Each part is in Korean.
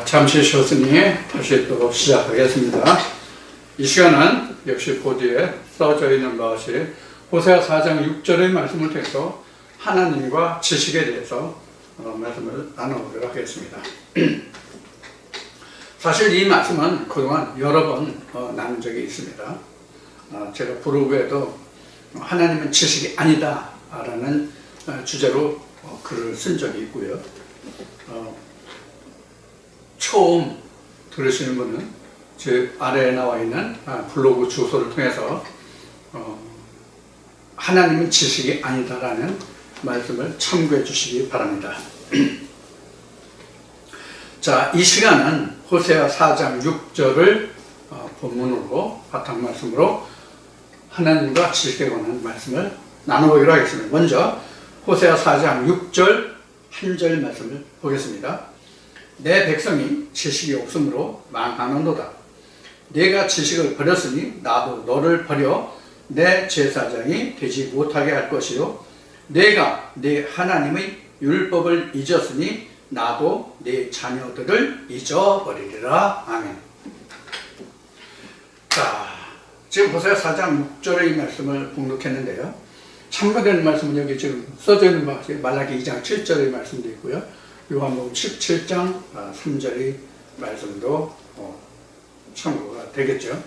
잠시 쉬었으니 다시 또 시작하겠습니다. 이 시간은 역시 보드에 써져 있는 것이 호세아 4장 6절의 말씀을 통해서 하나님과 지식에 대해서 말씀을 나눠보도록 하겠습니다. 사실 이 말씀은 그동안 여러 번 나눈 적이 있습니다. 제가 브로그에도 하나님은 지식이 아니다 라는 주제로 글을 쓴 적이 있고요. 처음 들으시는 분은 제 아래에 나와 있는 블로그 주소를 통해서 하나님은 지식이 아니다라는 말씀을 참고해 주시기 바랍니다. 자, 이 시간은 호세아 4장 6절을 본문으로 바탕 말씀으로 하나님과 지식에 관한 말씀을 나눠보기로 하겠습니다. 먼저 호세아 4장 6절 한 절 말씀을 보겠습니다. 내 백성이 지식이 없으므로 망하는도다. 내가 지식을 버렸으니 나도 너를 버려 내 제사장이 되지 못하게 할 것이요 내가 내 하나님의 율법을 잊었으니 나도 내 자녀들을 잊어버리리라. 아멘. 자, 지금 호세아 4장 6절의 말씀을 봉독했는데요. 참고되는 말씀은 여기 지금 써져 있는 바와 같이 말라기 2장 7절의 말씀도 있고요. 요한복음 17장 3절의 말씀도 참고가 되겠죠.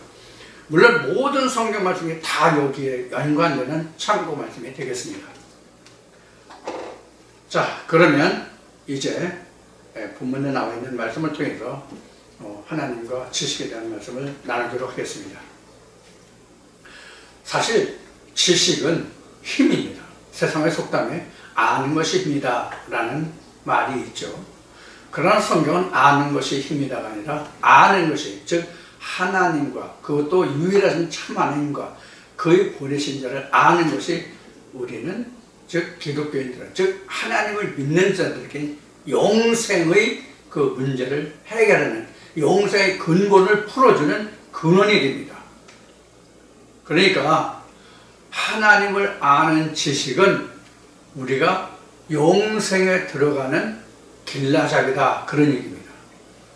물론 모든 성경 말씀이 다 여기에 연관되는 참고 말씀이 되겠습니다. 자, 그러면 이제 본문에 나와 있는 말씀을 통해서 하나님과 지식에 대한 말씀을 나누도록 하겠습니다. 사실 지식은 힘입니다. 세상의 속담에 아는 것이 힘이다 라는 말이 있죠. 그러나 성경은 아는 것이 힘이다가 아니라 아는 것이, 즉 하나님과 그것도 유일하신 참 하나님과 그의 보내신 자를 아는 것이 우리는, 즉 기독교인들은, 즉 하나님을 믿는 자들에게 영생의 그 문제를 해결하는, 영생의 근본을 풀어주는 근원이 됩니다. 그러니까 하나님을 아는 지식은 우리가 영생에 들어가는 길라잡이다, 그런 얘기입니다.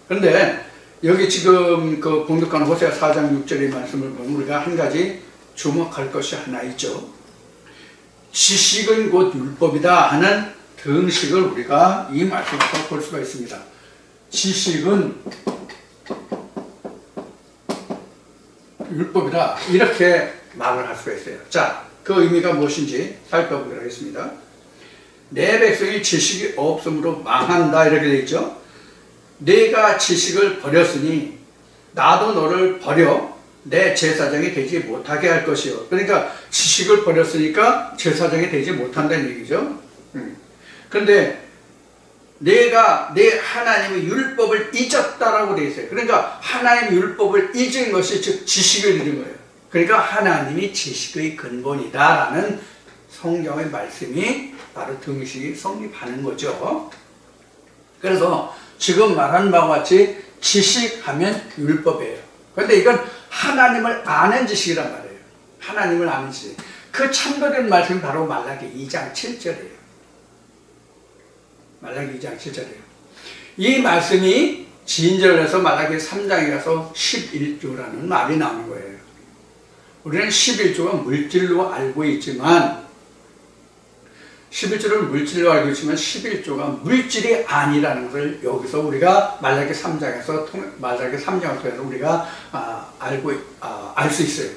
그런데 여기 지금 그 봉독한 호세아 4장 6절의 말씀을 보면 우리가 한 가지 주목할 것이 하나 있죠. 지식은 곧 율법이다 하는 등식을 우리가 이 말씀에서 볼 수가 있습니다. 지식은 율법이다, 이렇게 말을 할 수가 있어요. 자, 그 의미가 무엇인지 살펴보도록 하겠습니다. 내 백성이 지식이 없으므로 망한다, 이렇게 되어 있죠. 내가 지식을 버렸으니 나도 너를 버려 내 제사장이 되지 못하게 할 것이요. 그러니까 지식을 버렸으니까 제사장이 되지 못한다는 얘기죠. 그런데 내가 내 하나님의 율법을 잊었다라고 되어 있어요. 그러니까 하나님의 율법을 잊은 것이 즉 지식을 잃은 거예요. 그러니까 하나님이 지식의 근본이다라는 성경의 말씀이 바로 등식이 성립하는 거죠. 그래서 지금 말한 바와 같이 지식하면 율법이에요. 그런데 이건 하나님을 아는 지식이란 말이에요. 하나님을 아는 지식. 그 참고된 말씀이 바로 말라기 2장 7절이에요. 말라기 2장 7절이에요. 이 말씀이 진절을 해서 말라기 3장에 가서 11조라는 말이 나오는 거예요. 우리는 11조가 물질로 알고 있지만 11조를 물질로 알고 있지만 11조가 물질이 아니라는 것을 여기서 우리가 말라기 3장을 통해서 우리가 알 수 있어요.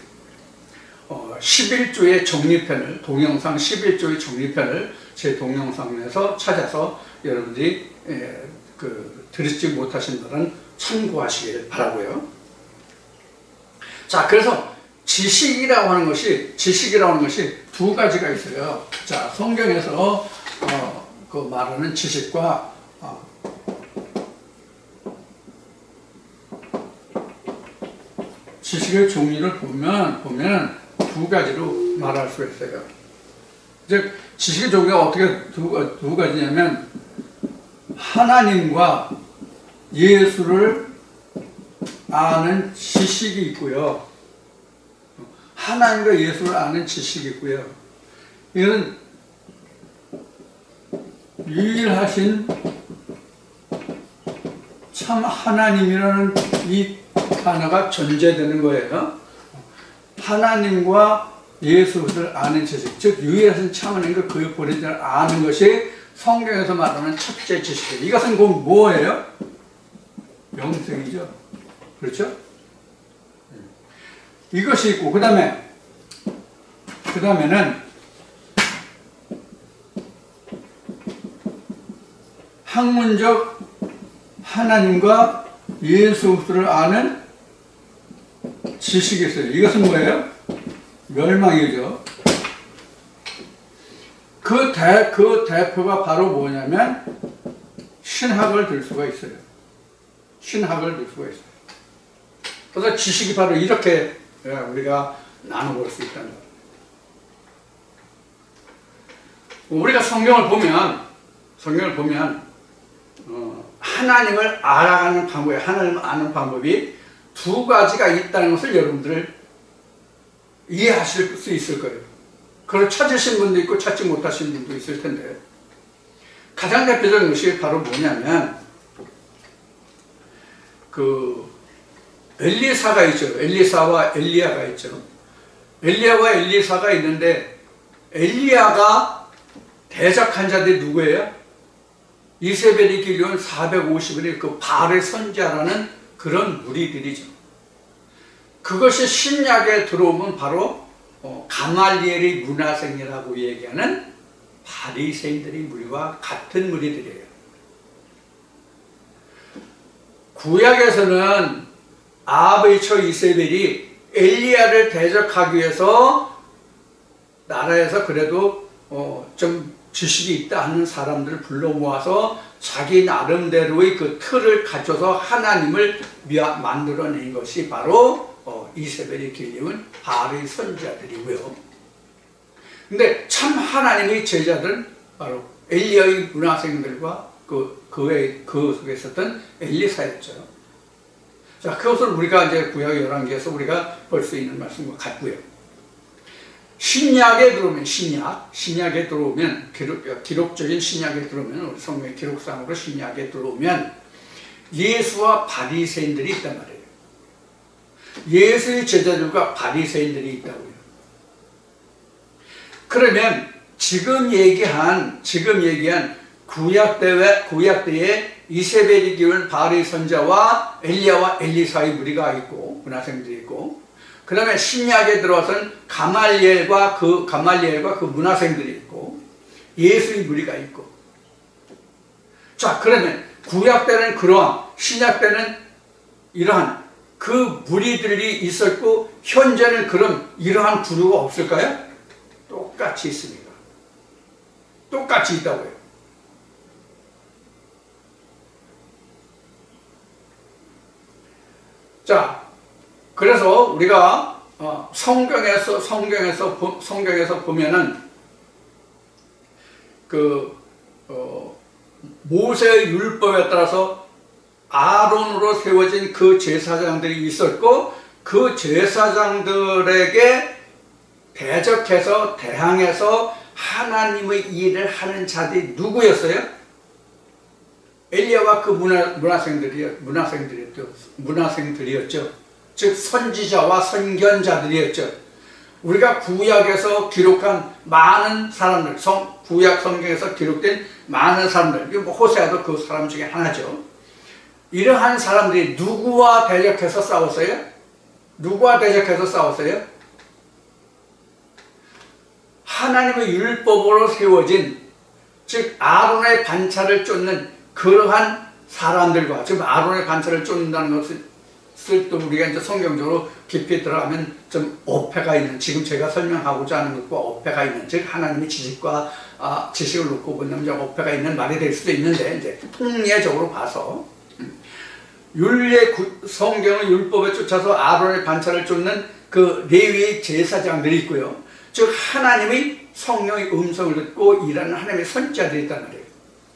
11조의 정리편을, 동영상 11조의 정리편을 제 동영상에서 찾아서 여러분들이 들으시지 못하신 분은 참고하시길 바라고요. 자, 그래서 지식이라고 하는 것이 두 가지가 있어요. 자, 성경에서 그 말하는 지식과 지식의 종류를 보면 두 가지로 말할 수가 있어요. 즉 지식의 종류가 어떻게 두 가지냐면 하나님과 예수를 아는 지식이 있고요. 하나님과 예수를 아는 지식이 있고요. 이건 유일하신 참 하나님이라는 이 단어가 존재되는 거예요. 하나님과 예수 그리스도를 아는 지식, 즉 유일하신 참 하나님과 그의 보내자를 아는 것이 성경에서 말하는 첫째 지식이에요. 이것은 곧 뭐예요? 영생이죠. 그렇죠? 이것이 있고 그 다음에는 학문적 하나님과 예수 그리스도를 아는 지식이 있어요. 이것은 뭐예요? 멸망이죠. 그 대표가 바로 뭐냐면 신학을 들 수가 있어요. 신학을 들 수가 있어요. 그래서 지식이 바로 이렇게 우리가 나눠볼 수 있다는 거예요. 우리가 성경을 보면 하나님을 알아가는 방법이, 하나님을 아는 방법이 두 가지가 있다는 것을 여러분들 이해하실 수 있을 거예요. 그걸 찾으신 분도 있고 찾지 못하신 분도 있을 텐데, 가장 대표적인 것이 바로 뭐냐면 그 엘리사가 있죠. 엘리사와 엘리야가 있죠. 엘리야와 엘리사가 있는데, 엘리야가 대적한 자들이 누구예요? 이세벨이 길러온 450인의 그 바알의 선지자라는 그런 무리들이죠. 그것이 신약에 들어오면 바로 가말리엘의 문화생이라고 얘기하는 바리새인들의 무리와 같은 무리들이에요. 구약에서는 아합의 처 이세벨이 엘리야를 대적하기 위해서 나라에서 그래도 좀 지식이 있다 하는 사람들을 불러 모아서 자기 나름대로의 그 틀을 갖춰서 하나님을 만들어낸 것이 바로 이세벨이 길러온 바알의 선지자들이고요. 근데 참 하나님의 제자들은 바로 엘리야의 문화생들과 그 속에 있었던 엘리사였죠. 자, 그것을 우리가 이제 구약 11개에서 우리가 볼 수 있는 말씀과 같고요. 신약에 들어오면 신약에 들어오면 기록적인 신약에 들어오면 우리 성경의 기록상으로 신약에 들어오면 예수와 바리새인들이 있단 말이에요. 예수의 제자들과 바리새인들이 있다고요. 그러면 지금 얘기한 구약 때에 이세벨이 기운 바알의 선자와 엘리야와 엘리사의 무리가 있고 문화생들이 있고, 그 다음에 신약에 들어와서는 가말리엘과 그 문화생들이 있고 예수의 무리가 있고. 자, 그러면 구약 때는 그러한, 신약 때는 이러한 그 무리들이 있었고, 현재는 그런 이러한 부류가 없을까요? 똑같이 있습니다. 똑같이 있다고요. 자, 그래서 우리가 성경에서 보면은 모세의 율법에 따라서 아론으로 세워진 그 제사장들이 있었고, 그 제사장들에게 대항해서 하나님의 일을 하는 자들이 누구였어요? 엘리야와 그 문화생들이었죠. 즉 선지자와 선견자들이었죠. 우리가 구약에서 기록한 많은 사람들, 구약 성경에서 기록된 많은 사람들, 호세아도 그 사람 중에 하나죠. 이러한 사람들이 누구와 대적해서 싸웠어요? 하나님의 율법으로 세워진, 즉 아론의 반차를 쫓는 그러한 사람들과, 지금 아론의 반차를 쫓는다는 것을 또 우리가 이제 성경적으로 깊이 들어가면 좀 어폐가 있는, 지금 제가 설명하고자 하는 것과 어폐가 있는, 즉 하나님의 지식과 지식을 놓고 보면 어폐가 있는 말이 될 수도 있는데, 이제 통례적으로 봐서 성경의 율법에 쫓아서 아론의 반차를 쫓는 그 레위의 제사장들이 있고요. 즉 하나님의 성령의 음성을 듣고 일하는 하나님의 선지자들이 있단 말이에요.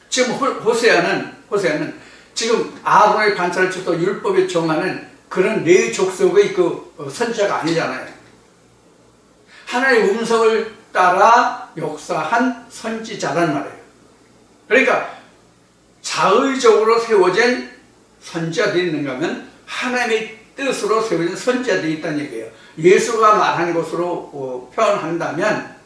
지금 호세아는 지금 아론의 반차를 쫓아 율법에 정하는 그런 레위 족속의 그 선지자가 아니잖아요. 하나님의 음성을 따라 역사한 선지자란 말이에요. 그러니까 자의적으로 세워진 선지자들이 있는가 하면 하나님의 뜻으로 세워진 선지자들이 있다는 얘기예요. 예수가 말한 것으로 표현한다면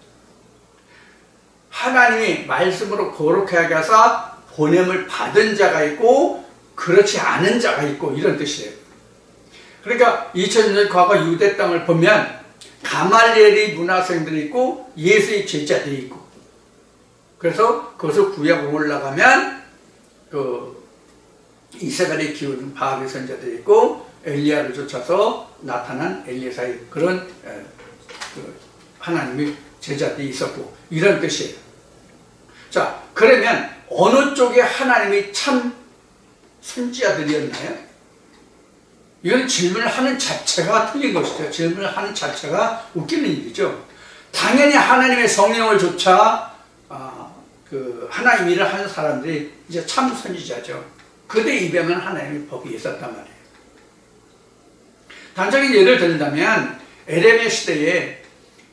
하나님이 말씀으로 거룩하게 하사 보냄을 받은 자가 있고 그렇지 않은 자가 있고 이런 뜻이에요. 그러니까 2000년 과거 유대 땅을 보면 가말리엘의 문화생들이 있고 예수의 제자들이 있고, 그래서 그것을 구약으로 올라가면 이스라엘의 기울인 바알의 선자들이 있고 엘리야를 쫓아서 나타난 엘리사의 그런 하나님의 제자들이 있었고 이런 뜻이에요. 자, 그러면 어느 쪽에 하나님이 참 선지자들이었나요? 이건 질문을 하는 자체가 틀린 것이죠. 질문을 하는 자체가 웃기는 일이죠. 당연히 하나님의 성령을 조차 하나님 일을 하는 사람들이 이제 참 선지자죠. 그들 입에만 하나님의 법이 있었단 말이에요. 단적인 예를 들자면 에레미야 시대에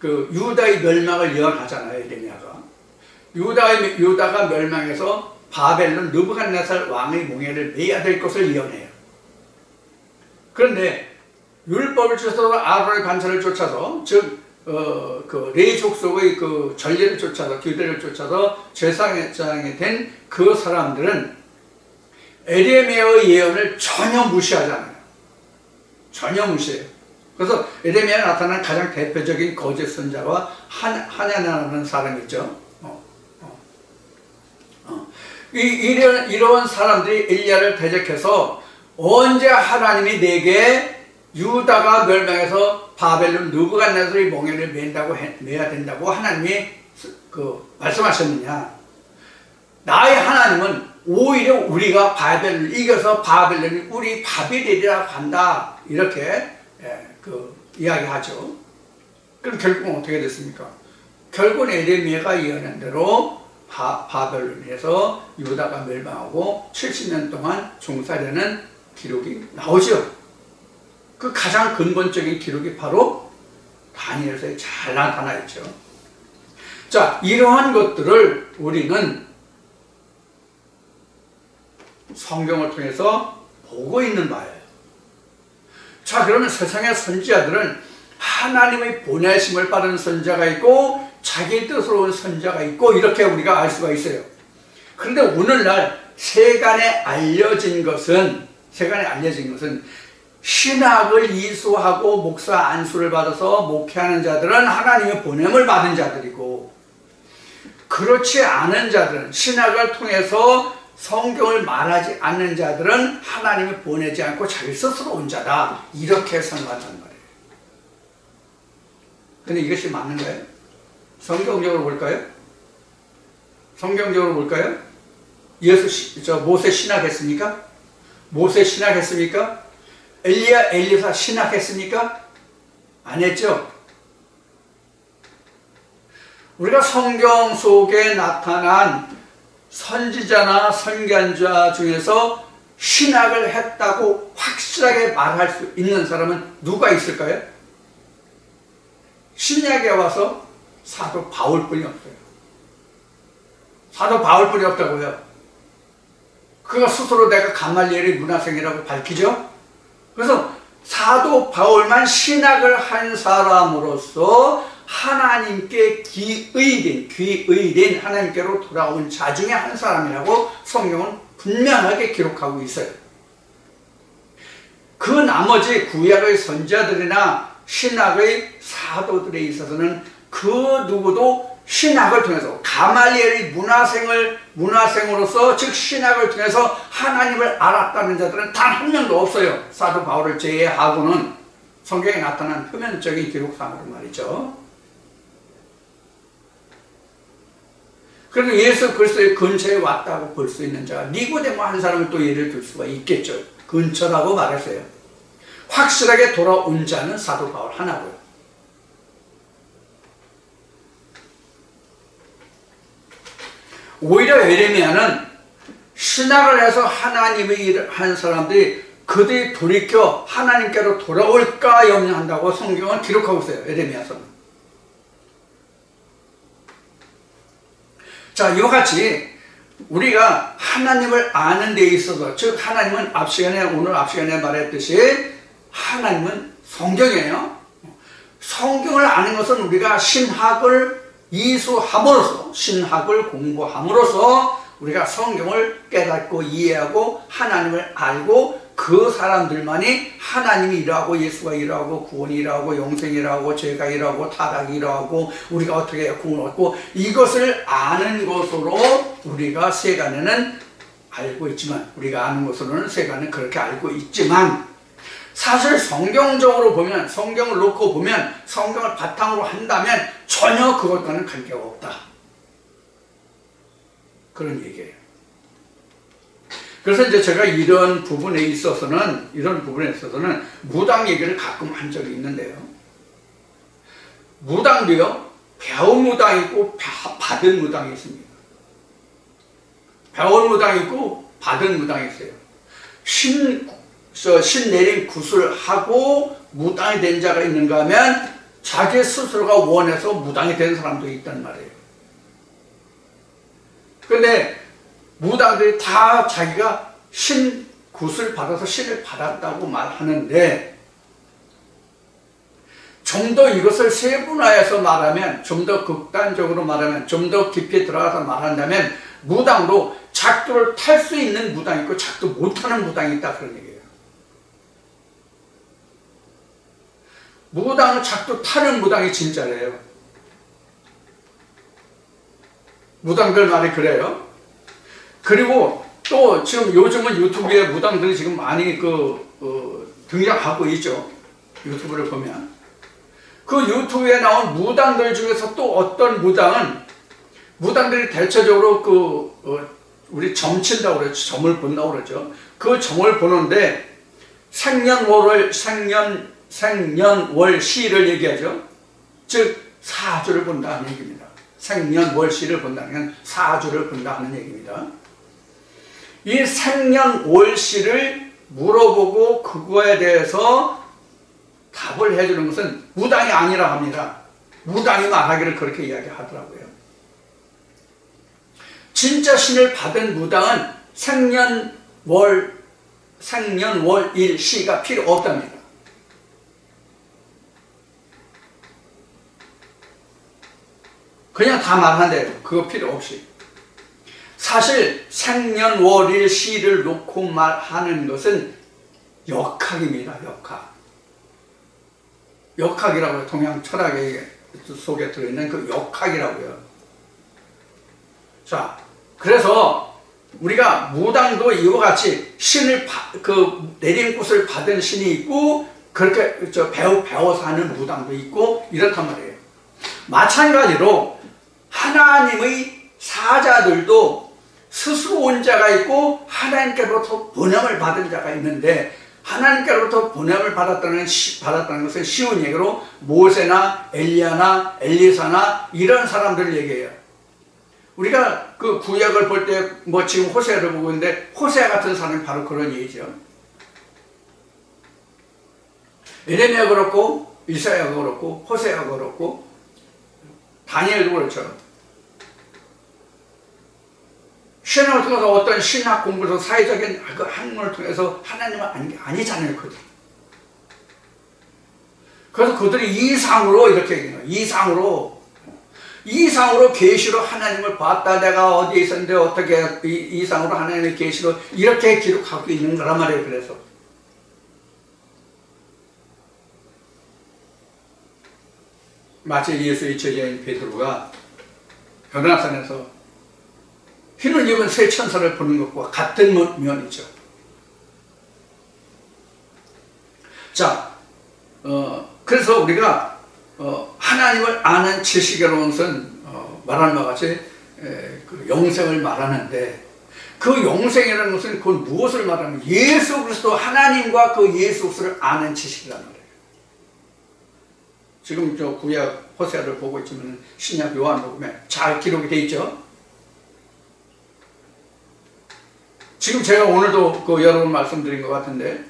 유다의 멸망을 예언하잖아요. 에레미야가 유다가 멸망해서 바벨론 느부갓네살 왕의 몽해를 매야 될 것을 예언해요. 그런데 율법을 쫓아서 아론의 관찰을 쫓아서 레위 족속의 전례를 쫓아서 규례를 쫓아서 제사장이 된 그 사람들은 에레미야의 예언을 전혀 무시하잖아요. 전혀 무시해요. 그래서 에레미야에 나타난 가장 대표적인 거짓 선자와 하냐나라는 사람이 있죠. 이런 사람들이 엘리야를 대적해서 언제 하나님이 내게 유다가 멸망해서 바벨론 느부갓네살의 몽해를 매야 된다고 하나님이 말씀하셨느냐? 나의 하나님은 오히려 우리가 바벨론을 이겨서 바벨론이 우리 밥이 되리라 한다, 이렇게 이야기하죠. 그럼 결국은 어떻게 됐습니까? 결국은 에레미야가 예언한 대로 바벨론에서 유다가 멸망하고 70년 동안 종살이하는 기록이 나오죠. 그 가장 근본적인 기록이 바로 다니엘서에 잘 나타나 있죠. 자, 이러한 것들을 우리는 성경을 통해서 보고 있는 바예요. 자, 그러면 세상의 선지자들은 하나님의 보내심을 받은 선지자가 있고 자기 뜻으로 온 선지자가 있고 이렇게 우리가 알 수가 있어요. 그런데 오늘날 세간에 알려진 것은 신학을 이수하고 목사 안수를 받아서 목회하는 자들은 하나님의 보냄을 받은 자들이고, 그렇지 않은 자들은, 신학을 통해서 성경을 말하지 않는 자들은 하나님이 보내지 않고 자기 스스로 온 자다, 이렇게 생각한단 말이에요. 근데 이것이 맞는가요? 성경적으로 볼까요? 모세 신학했습니까? 모세 신학했습니까? 엘리야, 엘리사 신학했습니까? 안 했죠? 우리가 성경 속에 나타난 선지자나 선견자 중에서 신학을 했다고 확실하게 말할 수 있는 사람은 누가 있을까요? 신약에 와서 사도 바울뿐이 없어요. 사도 바울뿐이 없다고요. 그가 스스로 내가 가말리엘의 문화생이라고 밝히죠. 그래서 사도 바울만 신학을 한 사람으로서 하나님께 귀의된 하나님께로 돌아온 자 중에 한 사람이라고 성경은 분명하게 기록하고 있어요. 그 나머지 구약의 선지자들이나 신학의 사도들에 있어서는 그 누구도 신학을 통해서 가말리엘의 문화생으로서 즉 신학을 통해서 하나님을 알았다는 자들은 단 한 명도 없어요. 사도 바울을 제외하고는, 성경에 나타난 표면적인 기록상으로 말이죠. 그래도 예수 그리스도의 근처에 왔다고 볼 수 있는 자가 니고데모 한 사람을 또 예를 들 수가 있겠죠. 근처라고 말했어요. 확실하게 돌아온 자는 사도 바울 하나고요. 오히려 에레미야는 신학을 해서 하나님의 일을 한 사람들이 그들이 돌이켜 하나님께로 돌아올까 염려한다고 성경은 기록하고 있어요. 에레미야서는. 자, 이와 같이 우리가 하나님을 아는 데 있어서, 즉 하나님은 오늘 앞 시간에 말했듯이 하나님은 성경이에요. 성경을 아는 것은 우리가 신학을 이수함으로써, 신학을 공부함으로써 우리가 성경을 깨닫고 이해하고 하나님을 알고 그 사람들만이 하나님이 이러하고 예수가 이러하고 구원이 이러하고 영생이 이러하고 죄가 이러하고 타락이 이러하고 우리가 어떻게 구원을 얻고 이것을 아는 것으로 우리가 세간에는 알고 있지만, 우리가 아는 것으로는 세간은 그렇게 알고 있지만, 사실 성경적으로 보면, 성경을 놓고 보면, 성경을 바탕으로 한다면 전혀 그것과는 관계가 없다, 그런 얘기예요. 그래서 이제 제가 이런 부분에 있어서는 무당 얘기를 가끔 한 적이 있는데요. 무당도요, 배운 무당이 있고 받은 무당이 있습니다. 배운 무당이 있고 받은 무당이 있어요. 신 내린 굿을 하고 무당이 된 자가 있는가 하면 자기 스스로가 원해서 무당이 된 사람도 있단 말이에요. 그런데 무당들이 다 자기가 신 굿을 받아서 신을 받았다고 말하는데, 좀 더 이것을 세분화해서 말하면, 좀 더 극단적으로 말하면, 좀 더 깊이 들어가서 말한다면 무당도 작두를 탈 수 있는 무당이 있고 작두 못하는 무당이 있다, 그런 얘기예요. 무당은 작두 타는 무당이 진짜래요. 무당들 말이 그래요. 그리고 또 지금 요즘은 유튜브에 무당들이 지금 많이 등장하고 있죠. 유튜브를 보면 그 유튜브에 나온 무당들 중에서 또 어떤 무당들이 대체적으로 우리 점 친다고 그러죠. 점을 본다고 그러죠. 그 점을 보는데 생년월시를 얘기하죠. 즉 사주를 본다는 얘기입니다. 생년월시를 본다는 건 사주를 본다는 얘기입니다. 이 생년월시를 물어보고 그거에 대해서 답을 해주는 것은 무당이 아니라 합니다. 무당이 말하기를 그렇게 이야기하더라고요. 진짜 신을 받은 무당은 생년월일시가 필요 없답니다. 그냥 다 말한대요. 그거 필요 없이. 사실 생년월일시를 놓고 말하는 것은 역학입니다. 역학이라고요. 동양 철학 속에 들어있는 그 역학이라고요. 자, 그래서 우리가 무당도 이와 같이 신을 내린 꽃을 받은 신이 있고, 그렇게 배워서 하는 무당도 있고 이렇단 말이에요. 마찬가지로 하나님의 사자들도 스스로 온 자가 있고 하나님께로부터 보냄을 받은 자가 있는데, 하나님께로부터 보냄을 받았다는 것은 쉬운 얘기로 모세나 엘리야나 엘리사나 이런 사람들을 얘기해요. 우리가 그 구약을 볼 때 지금 호세아를 보고 있는데, 호세아 같은 사람이 바로 그런 얘기죠. 에레미야가 그렇고 이사야가 그렇고 호세아가 그렇고 다니엘도 그렇죠. 신학을 통해서 어떤 신학 공부에서 사회적인 그 학문을 통해서 하나님은 아니잖아요, 그들. 그래서 그들이 이상으로 이렇게 얘기해요. 이상으로 계시로 하나님을 봤다. 내가 어디에 있었는데 어떻게 이상으로 하나님의 계시로 이렇게 기록하고 있는 거란 말이에요. 그래서 마치 예수의 제자인 베드로가 변화산에서 흰을 입은 새 천사를 보는 것과 같은 면이죠. 자, 그래서 우리가 하나님을 아는 지식이라는 것은 말하는 바와 같이 그 영생을 말하는데, 그 영생이라는 것은 그건 무엇을 말하는 거예요? 예수 그리스도, 하나님과 그 예수 그리스도를 아는 지식이란 말이에요. 지금 저 구약 호세아를 보고 있지만 신약 요한복음에 잘 기록이 되어 있죠. 지금 제가 오늘도 여러 번 말씀드린 것 같은데,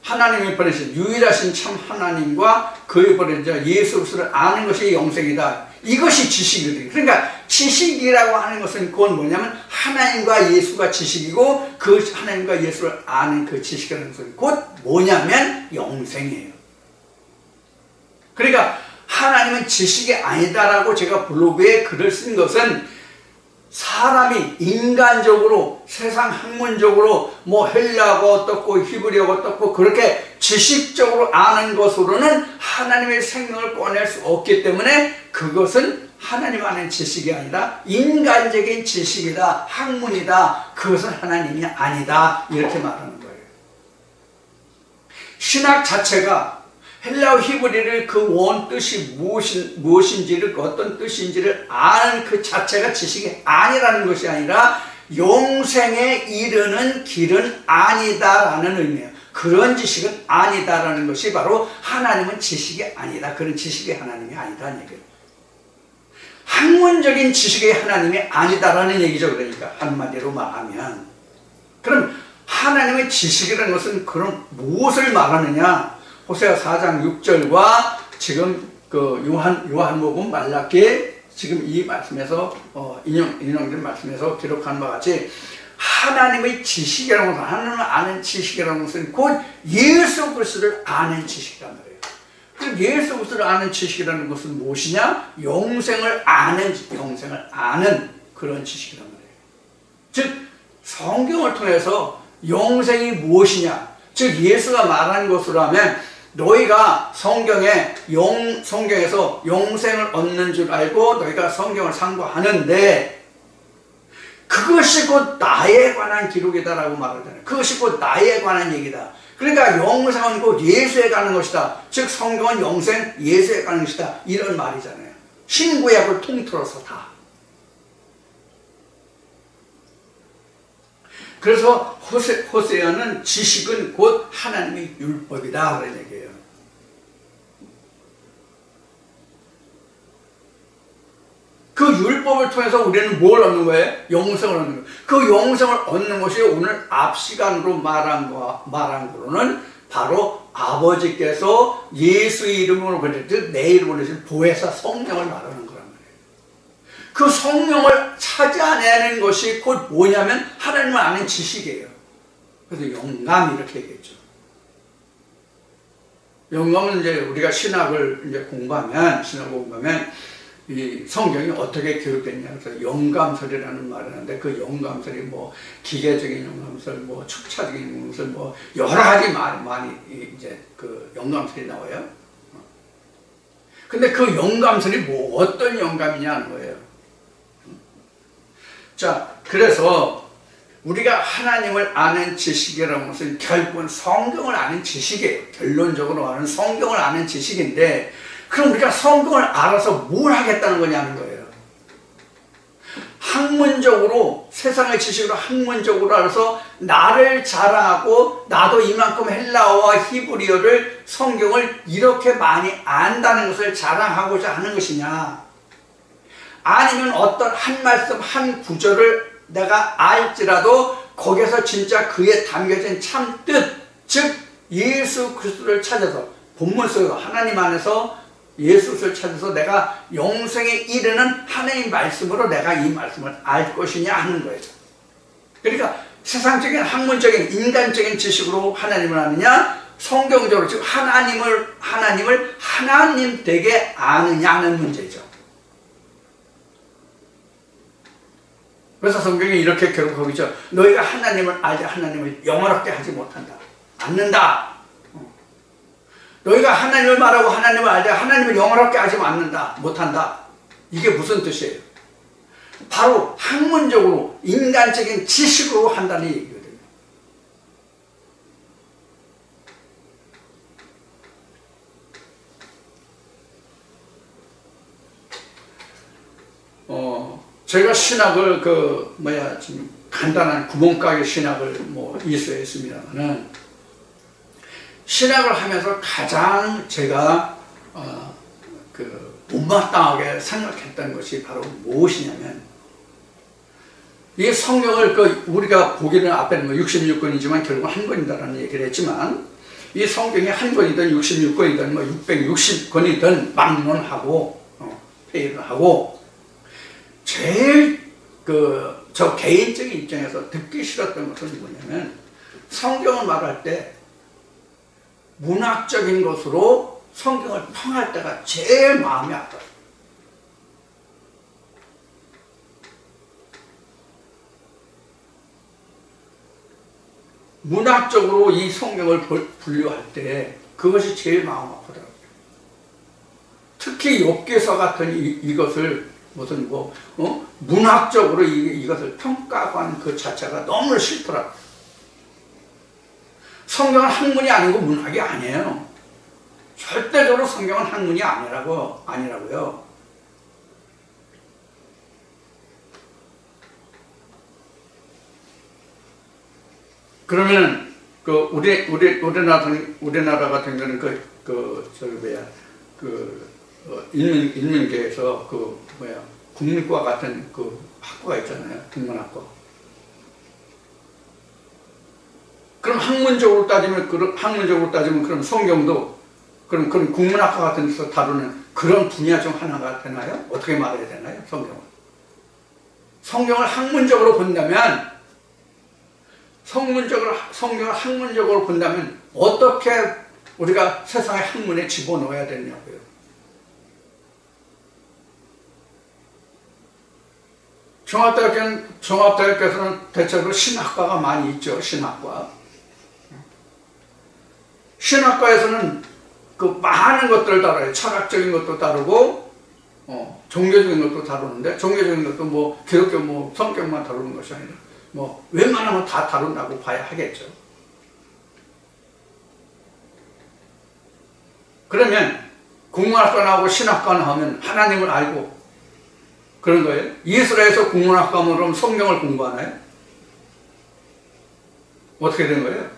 하나님이 보내신 유일하신 참 하나님과 그의 보낸 자 예수 그리스도를 아는 것이 영생이다. 이것이 지식이거든요. 그러니까 지식이라고 하는 것은 그건 뭐냐면 하나님과 예수가 지식이고 그 하나님과 예수를 아는 그 지식이라는 것은 곧 뭐냐면 영생이에요. 그러니까 하나님은 지식이 아니다라고 제가 블로그에 글을 쓴 것은 사람이 인간적으로 세상 학문적으로 뭐 헬라어가 어떻고 히브리어가 어떻고 그렇게 지식적으로 아는 것으로는 하나님의 생명을 꺼낼 수 없기 때문에 그것은 하나님 아는 지식이 아니라 인간적인 지식이다, 학문이다, 그것은 하나님이 아니다 이렇게 말하는 거예요. 신학 자체가 헬라어 히브리를 그 원뜻이 무엇인지를 어떤 뜻인지를 아는 그 자체가 지식이 아니라는 것이 아니라 영생에 이르는 길은 아니다라는 의미예요. 그런 지식은 아니다라는 것이 바로 하나님은 지식이 아니다. 그런 지식이 하나님이 아니다는 얘기예요. 학문적인 지식이 하나님이 아니다라는 얘기죠. 그러니까 한마디로 말하면 그럼 하나님의 지식이라는 것은 그럼 무엇을 말하느냐? 호세아 4장 6절과 지금 그 요한복음 말라기 지금 이 말씀에서 인용된 말씀에서 기록한 바와 같이 하나님의 지식이라는 것은 하나님을 아는 지식이라는 것은 곧 예수 그리스도를 아는 지식이란 말이에요. 그럼 예수 그리스도를 아는 지식이라는 것은 무엇이냐? 영생을 아는 그런 지식이란 말이에요. 즉 성경을 통해서 영생이 무엇이냐? 즉 예수가 말한 것으로 하면 너희가 성경에서 영생을 얻는 줄 알고 너희가 성경을 상고하는데 그것이 곧 나에 관한 기록이다라고 말하잖아요. 그것이 곧 나에 관한 얘기다. 그러니까 영생은 곧 예수에 가는 것이다. 즉 성경은 영생, 예수에 가는 것이다. 이런 말이잖아요. 신구약을 통틀어서 다. 그래서 호세아는 지식은 곧 하나님의 율법이다 그런 얘기예요. 그 율법을 통해서 우리는 뭘 얻는 거예요? 영생을 얻는 거예요. 그 영생을 얻는 것이 오늘 앞 시간으로 말한 거로는 바로 아버지께서 예수의 이름으로 보내실 내 이름으로 보내실 보혜사 성령을 말하는 거란 말이에요. 그 성령을 찾아내는 것이 곧 뭐냐면 하나님을 아는 지식이에요. 그래서 영감 이렇게 얘기했죠. 영감은 이제 우리가 신학을 이제 공부하면 이 성경이 어떻게 기록됐냐. 그래서 영감설이라는 말을 하는데 그 영감설이 뭐 기계적인 영감설, 뭐 축차적인 영감설, 뭐 여러 가지 많이 이제 그 영감설이 나와요. 근데 그 영감설이 뭐 어떤 영감이냐는 거예요. 자, 그래서 우리가 하나님을 아는 지식이라는 것은 결국은 성경을 아는 지식이에요. 결론적으로 말하는 성경을 아는 지식인데 그럼 우리가 성경을 알아서 뭘 하겠다는 거냐는 거예요. 학문적으로 세상의 지식으로 학문적으로 알아서 나를 자랑하고 나도 이만큼 헬라어와 히브리어를 성경을 이렇게 많이 안다는 것을 자랑하고자 하는 것이냐, 아니면 어떤 한 말씀 한 구절을 내가 알지라도 거기에서 진짜 그에 담겨진 참 뜻, 즉 예수 그리스도를 찾아서 본문 속에서 하나님 안에서 예수를 찾아서 내가 영생에 이르는 하나님의 말씀으로 내가 이 말씀을 알 것이냐 하는 거예요. 그러니까 세상적인 학문적인 인간적인 지식으로 하나님을 아느냐, 성경적으로 즉 하나님을 하나님 되게 아느냐 하는 문제죠. 그래서 성경이 이렇게 기록하고 있죠. 너희가 하나님을 알지 하나님을 영원하게 하지 못한다. 않는다. 너희가 하나님을 말하고 하나님을 알지 하나님을 영원하게 하지 않는다. 못한다. 이게 무슨 뜻이에요? 바로 학문적으로 인간적인 지식으로 한다는 얘기거든요. 제가 신학을 지금 간단한 구멍가게 신학을 이수했습니다만은 신학을 하면서 가장 제가 못마땅하게 생각했던 것이 바로 무엇이냐면, 이 성경을 우리가 보기는 앞에는 66권이지만 결국 한 권이다라는 얘기를 했지만, 이 성경이 한 권이든 66권이든 660권이든 막론하고 회의를 하고 제일 저 개인적인 입장에서 듣기 싫었던 것은 뭐냐면 성경을 말할 때 문학적인 것으로 성경을 평할 때가 제일 마음이 아파요. 문학적으로 이 성경을 분류할 때 그것이 제일 마음 아프더라고요. 특히 욥기서 같은 이것을 무슨 문학적으로 이것을 평가하고 하는 그 자체가 너무 싫더라고요. 성경은 학문이 아니고 문학이 아니에요. 절대적으로 성경은 학문이 아니라고요. 그러면 우리나라 같은 경우는 인문계에서 국민과 같은 그 학과가 있잖아요. 국문학과. 그럼 학문적으로 따지면 그럼 성경도 그럼 국문학과 같은 데서 다루는 그런 분야 중 하나가 되나요? 어떻게 말해야 되나요? 성경을 학문적으로 본다면 성경을 학문적으로 본다면 어떻게 우리가 세상의 학문에 집어넣어야 되냐고요. 종합대학교에서는 대체로 신학과가 많이 있죠. 신학과에서는 그 많은 것들을 다뤄요. 철학적인 것도 다루고 종교적인 것도 다루는데, 종교적인 것도 기독교 성경만 다루는 것이 아니라 웬만하면 다 다룬다고 봐야 하겠죠. 그러면 국문학과 나오고 신학과 나오면 하나님을 알고 그런 거예요. 이스라엘에서 국문학과 그럼 성경을 공부하나요? 어떻게 된 거예요?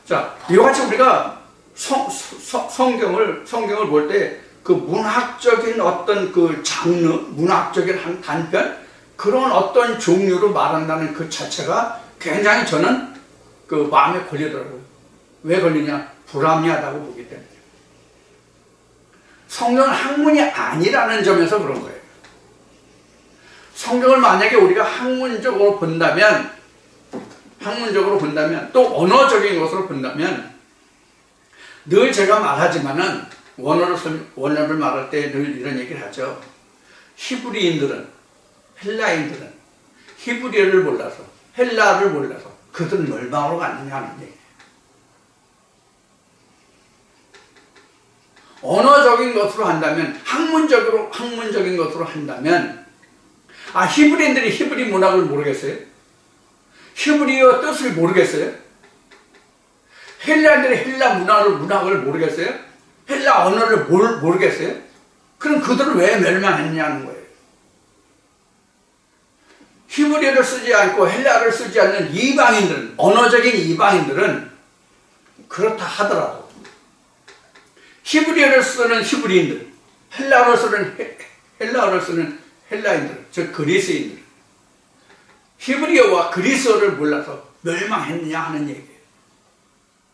자, 이와 같이 우리가 성경을 볼 때 그 문학적인 어떤 그 장르, 문학적인 한 단편, 그런 어떤 종류로 말한다는 그 자체가 굉장히 저는 그 마음에 걸리더라고요. 왜 걸리냐? 불합리하다고 보기 때문에. 성경은 학문이 아니라는 점에서 그런 거예요. 성경을 만약에 우리가 학문적으로 본다면, 또 언어적인 것으로 본다면, 늘 제가 말하지만은 원어를 말할 때 늘 이런 얘기를 하죠. 히브리인들은, 헬라인들은 히브리어를 몰라서, 헬라를 몰라서 그들은 멸망으로 갔느냐 하는 얘기예요. 언어적인 것으로 한다면, 학문적인 것으로 한다면, 히브리인들이 히브리 문학을 모르겠어요? 히브리어 뜻을 모르겠어요? 헬라인들이 헬라 문학을 모르겠어요? 헬라 언어를 모르겠어요? 그럼 그들은 왜 멸망했냐는 거예요. 히브리어를 쓰지 않고 헬라를 쓰지 않는 이방인들은, 언어적인 이방인들은 그렇다 하더라도 히브리어를 쓰는 히브리인들, 헬라어를 쓰는 헬라인들, 즉 그리스인들, 히브리어와 그리스어를 몰라서 멸망했느냐 하는 얘기예요.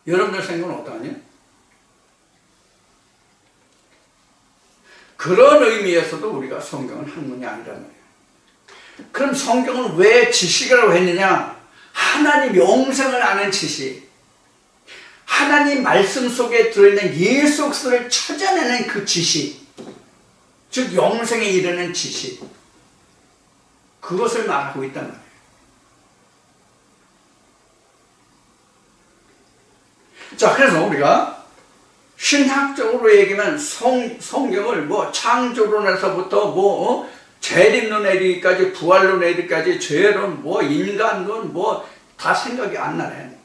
여러분들 생각은 어떠하냐? 그런 의미에서도 우리가 성경은 학문이 아니란 말이에요. 그럼 성경을 왜 지식이라고 했느냐? 하나님 영생을 아는 지식, 하나님 말씀 속에 들어있는 예수 그리스도를 찾아내는 그 지식, 즉 영생에 이르는 지식, 그것을 말하고 있단 말이에요. 자, 그래서 우리가 신학적으로 얘기하면 성경을 창조론에서부터 재림론 내리기까지, 부활론 내리기까지, 죄론, 인간론, 다 생각이 안 나네.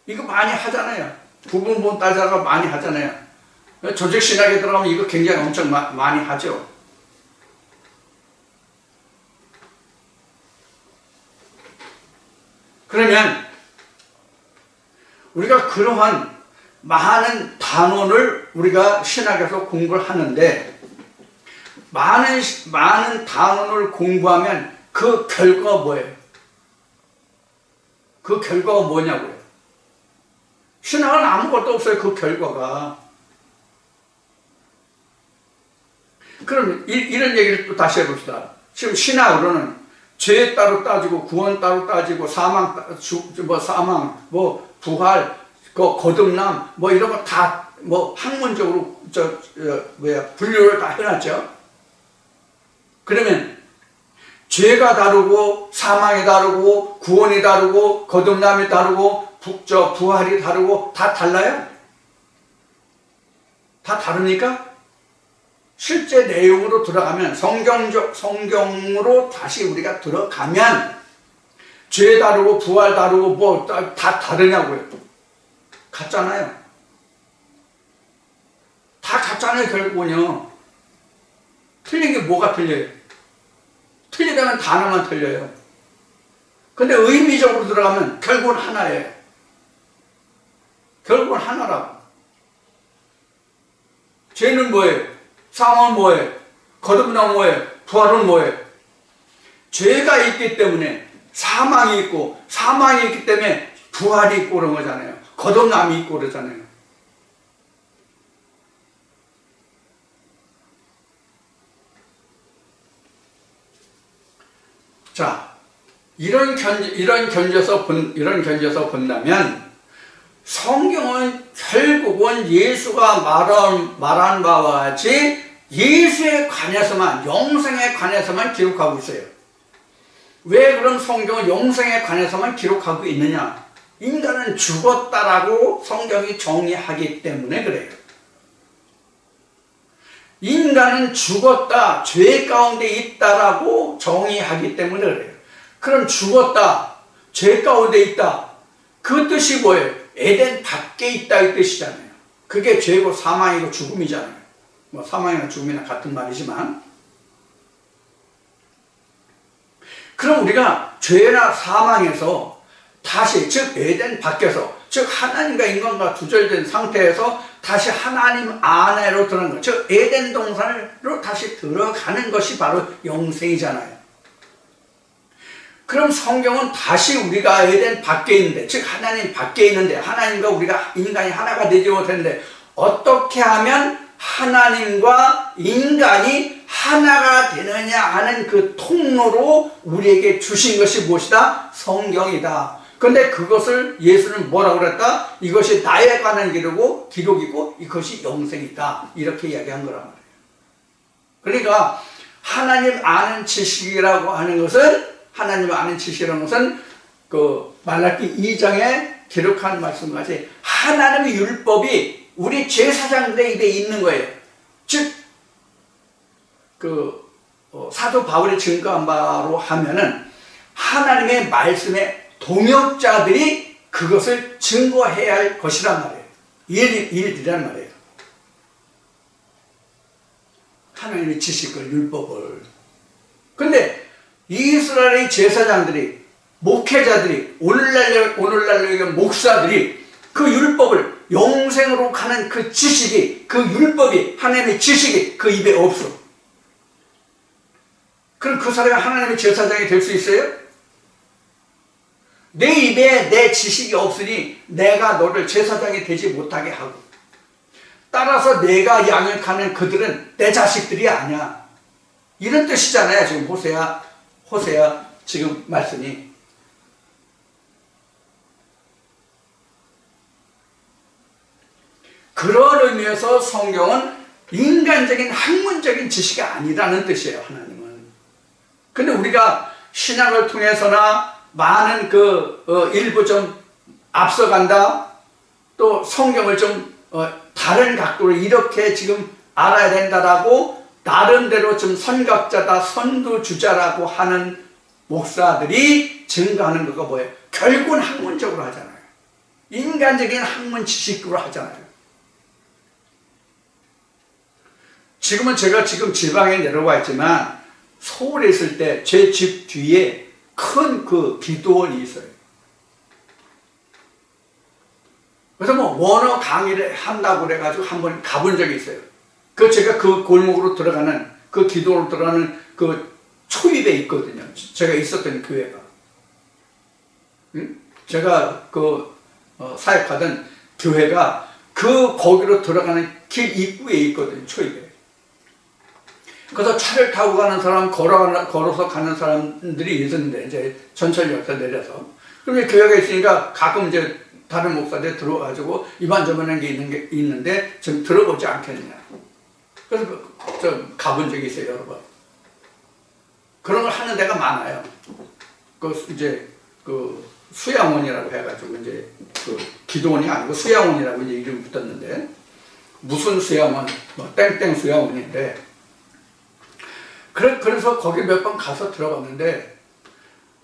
이거 많이 하잖아요. 부분본 따져가 많이 하잖아요. 조직신학에 들어가면 이거 굉장히 엄청 많이 하죠. 그러면 우리가 그러한 많은 단원을 우리가 신학에서 공부를 하는데, 많은 단원을 공부하면 그 결과가 뭐예요? 그 결과가 뭐냐고요? 신학은 아무것도 없어요. 그 결과가. 그럼 이런 얘기를 또 다시 해봅시다. 지금 신학으로는 죄 따로 따지고 구원 따로 따지고 사망, 뭐 부활, 거듭남, 뭐 이런 거 다 뭐 학문적으로 분류를 다 해놨죠. 그러면 죄가 다르고 사망이 다르고 구원이 다르고 거듭남이 다르고 부활이 다르고 다 달라요? 다 다릅니까? 실제 내용으로 들어가면 성경으로 다시 우리가 들어가면 죄 다르고 부활 다르고 뭐 다 다르냐고요. 같잖아요. 다 같잖아요. 결국은요. 틀린 게 뭐가 틀려요? 틀리다면 단어만 틀려요. 근데 의미적으로 들어가면 결국은 하나예요. 결국은 하나라고. 죄는 뭐예요? 사망은 뭐예요? 거듭남은 뭐예요? 부활은 뭐예요? 죄가 있기 때문에 사망이 있고, 사망이 있기 때문에 부활이 있고 그런 거잖아요. 거듭남이 있고 그러잖아요. 자, 이런 견져서 본다면 성경은 결국은 예수가 말한 바와 같이 예수에 관해서만, 영생에 관해서만 기록하고 있어요. 왜 그럼 성경은 영생에 관해서만 기록하고 있느냐? 인간은 죽었다라고 성경이 정의하기 때문에 그래요. 인간은 죽었다, 죄 가운데 있다라고 정의하기 때문에 그래요. 그럼 죽었다, 죄 가운데 있다, 그 뜻이 뭐예요? 에덴 밖에 있다 이 뜻이잖아요. 그게 죄고 사망이고 죽음이잖아요. 뭐 사망이나 죽음이나 같은 말이지만, 그럼 우리가 죄나 사망에서 다시, 즉 에덴 밖에서, 즉 하나님과 인간과 두절된 상태에서 다시 하나님 안에로 들어가는 것, 즉 에덴 동산으로 다시 들어가는 것이 바로 영생이잖아요. 그럼 성경은 다시 우리가 에덴 밖에 있는데, 즉 하나님 밖에 있는데, 하나님과 우리가 인간이 하나가 되지 못했는데 어떻게 하면 하나님과 인간이 하나가 되느냐 하는 그 통로로 우리에게 주신 것이 무엇이다? 성경이다. 근데 그것을 예수는 뭐라고 그랬다? 이것이 나에 관한 기록이고 이것이 영생이다. 이렇게 이야기한 거란 말이에요. 그러니까 하나님 아는 지식이라고 하는 것은, 하나님 아는 지식이라는 것은 그 말라기 2장에 기록한 말씀까지 하나님의 율법이 우리 제사장들의 입에 있는 거예요. 즉 사도 바울이 증거한 바로 하면은 하나님의 말씀의 동역자들이 그것을 증거해야 할 것이란 말이에요. 일이란 말이에요. 하나님의 지식을, 율법을. 근데 이스라엘의 제사장들이, 목회자들이, 오늘날 목사들이 그 율법을, 영생으로 가는 그 지식이, 그 율법이, 하나님의 지식이 그 입에 없어. 그럼 그 사람이 하나님의 제사장이 될 수 있어요? 내 입에 내 지식이 없으니 내가 너를 제사장이 되지 못하게 하고, 따라서 내가 양육하는 그들은 내 자식들이 아니야. 이런 뜻이잖아요. 지금 호세아 지금 말씀이. 그런 의미에서 성경은 인간적인 학문적인 지식이 아니라는 뜻이에요. 하나님은. 근데 우리가 신학을 통해서나 많은 일부 좀 앞서간다, 또 성경을 좀 다른 각도로 이렇게 지금 알아야 된다라고 나름대로 좀 선각자다, 선두주자라고 하는 목사들이 증거하는 거가 뭐예요? 결국은 학문적으로 하잖아요. 인간적인 학문 지식으로 하잖아요. 지금은 제가 지금 지방에 내려와 있지만 서울에 있을 때 제 집 뒤에 큰 그 기도원이 있어요. 그래서 뭐 원어 강의를 한다고 그래가지고 한번 가본 적이 있어요. 제가 그 골목으로 들어가는, 그 기도로 들어가는 그 초입에 있거든요. 제가 있었던 교회가. 제가 사역하던 교회가 거기로 들어가는 길 입구에 있거든요. 초입에. 그래서 차를 타고 가는 사람, 걸어서 가는 사람들이 있었는데, 이제 전철역에서 내려서. 그럼 교회가 있으니까 가끔 이제 다른 목사들 들어와가지고 이만저만한 게 있는데 좀 들어보지 않겠느냐. 그래서 가본 적이 있어요, 여러 번. 그런 걸 하는 데가 많아요. 이제 수양원이라고 해가지고 이제 기도원이 아니고 수양원이라고 이제 이름이 붙었는데, 무슨 수양원, 뭐 땡땡 수양원인데, 그래서 거기 몇 번 가서 들어봤는데,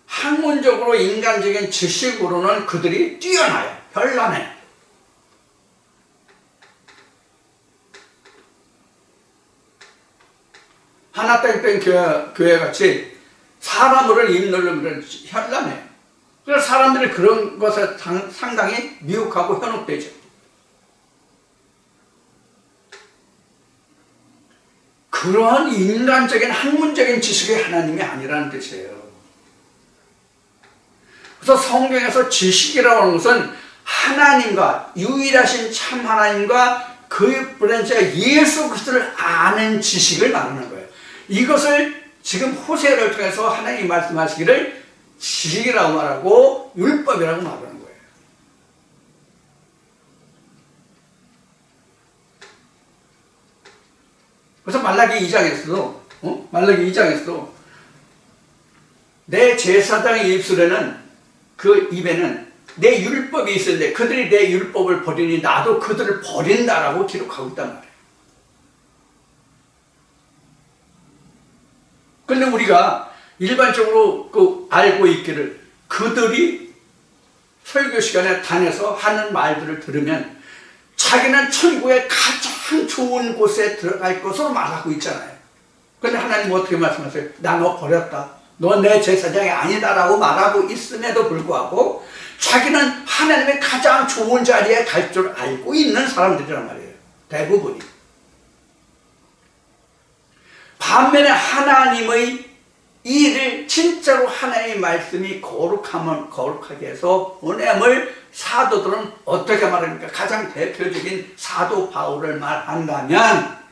학문적으로 인간적인 지식으로는 그들이 뛰어나요. 현란해. 하나 땡땡 교회 같이 사람을 인물을 현란해. 그래서 사람들이 그런 것에 상당히 미혹하고 현혹되죠. 그러한 인간적인 학문적인 지식이 하나님이 아니라는 뜻이에요. 그래서 성경에서 지식이라고 하는 것은 하나님과, 유일하신 참 하나님과 그의 브랜치와 예수 그리스도를 아는 지식을 말하는 거예요. 이것을 지금 호세를 통해서 하나님이 말씀하시기를 지식이라고 말하고 율법이라고 말하는 거예요. 그래서 말라기 2장에서도 내 제사장의 입술에는, 그 입에는 내 율법이 있었는데 그들이 내 율법을 버리니 나도 그들을 버린다라고 기록하고 있단 말이에요. 그런데 우리가 일반적으로 알고 있기를, 그들이 설교 시간에 단에서 하는 말들을 들으면 자기는 천국의 가장 좋은 곳에 들어갈 것으로 말하고 있잖아요. 그런데 하나님은 어떻게 말씀하세요? 나 너 버렸다. 너 내 제사장이 아니다라고 말하고 있음에도 불구하고 자기는 하나님의 가장 좋은 자리에 갈 줄 알고 있는 사람들이란 말이에요. 대부분이. 반면에 하나님의 일을 진짜로 하나님의 말씀이 거룩하게 해서 보냄을 사도들은 어떻게 말합니까? 가장 대표적인 사도 바울을 말한다면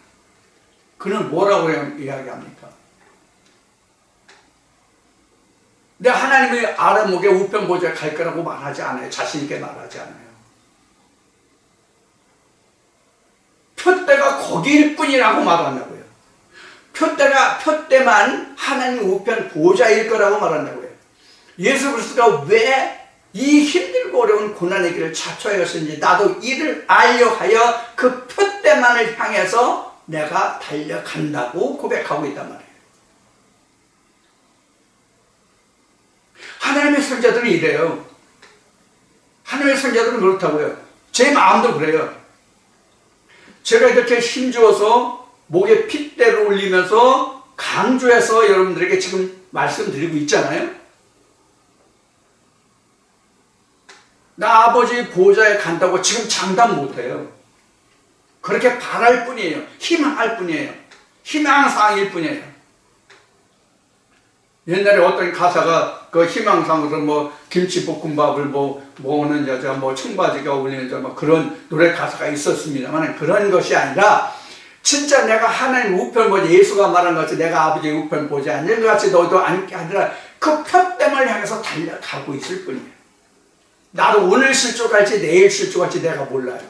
그는 뭐라고 이야기합니까? 근데 하나님의 아래목에 우편 보좌에 갈 거라고 말하지 않아요. 자신 있게 말하지 않아요. 표대가 거기일 뿐이라고 말한다고요. 표대만 하나님 우편 보좌일 거라고 말한다고요. 예수 그리스도가 왜 이 힘들고 어려운 고난의 길을 자초하였는지 나도 이를 알려 하여 그 표대만을 향해서 내가 달려간다고 고백하고 있단 말이에요. 하나님의 선자들은 이래요. 하나님의 선자들은 그렇다고요. 제 마음도 그래요. 제가 이렇게 힘주어서 목에 핏대를 올리면서 강조해서 여러분들에게 지금 말씀드리고 있잖아요. 나 아버지 보좌에 간다고 지금 장담 못해요. 그렇게 바랄 뿐이에요. 희망할 뿐이에요. 희망사항일 뿐이에요. 옛날에 어떤 가사가 그 희망상으로 뭐 김치볶음밥을 먹는 여자, 청바지가 어울리는 여자, 그런 노래 가사가 있었습니다만 그런 것이 아니라 진짜 내가 하나님 우편 보좌, 예수가 말한 것처럼 내가 아버지의 우편 보좌 앉은 것 같이 너도 앉게 아니라 그 표대을 향해서 달려가고 있을 뿐이에요. 나도 오늘 실족할지 내일 실족할지 내가 몰라요.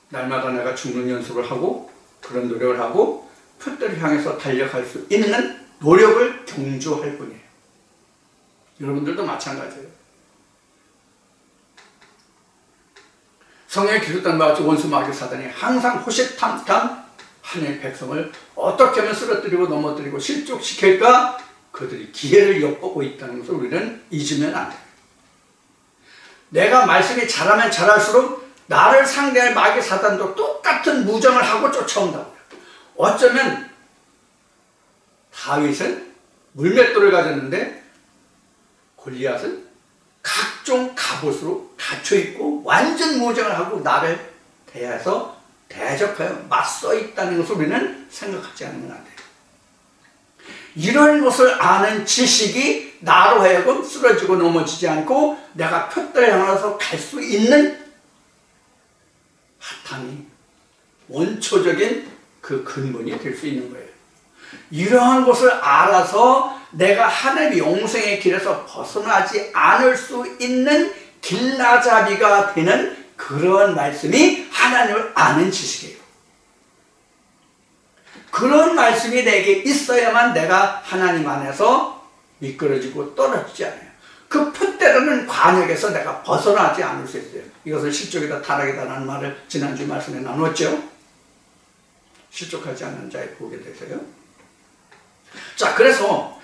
날마다 내가 죽는 연습을 하고 그런 노력을 하고 표대를 향해서 달려갈 수 있는 노력을 경주할 뿐이에요. 여러분들도 마찬가지예요. 성경에 기록된 바와 같이 원수 마귀 사단이 항상 호시탐탐 하나님의 백성을 어떻게 하면 쓰러뜨리고 넘어뜨리고 실족시킬까 그들이 기회를 엿보고 있다는 것을 우리는 잊으면 안 돼요. 내가 말씀이 잘하면 잘할수록 나를 상대할 마귀 사단도 똑같은 무정을 하고 쫓아온다고요. 어쩌면 다윗은 물맷돌을 가졌는데 골리앗은 각종 갑옷으로 갇혀있고 완전 무정을 하고 나를 대해서 대적하여 맞서 있다는 것을 우리는 생각하지 않으면 안 돼요. 이런 것을 아는 지식이 나로 하여금 쓰러지고 넘어지지 않고 내가 표대를 향해서 갈 수 있는 바탕이, 원초적인 그 근본이 될 수 있는 거예요. 이러한 것을 알아서 내가 하나님의 영생의 길에서 벗어나지 않을 수 있는 길라잡이가 되는 그런 말씀이 하나님을 아는 지식이에요. 그런 말씀이 내게 있어야만 내가 하나님 안에서 미끄러지고 떨어지지 않아요. 그 표대로는 관역에서 내가 벗어나지 않을 수 있어요. 이것을 실족이다 타락이다라는 말을 지난주 말씀에 나눴죠. 실족하지 않는 자의 복이 되세요. 자, 그래서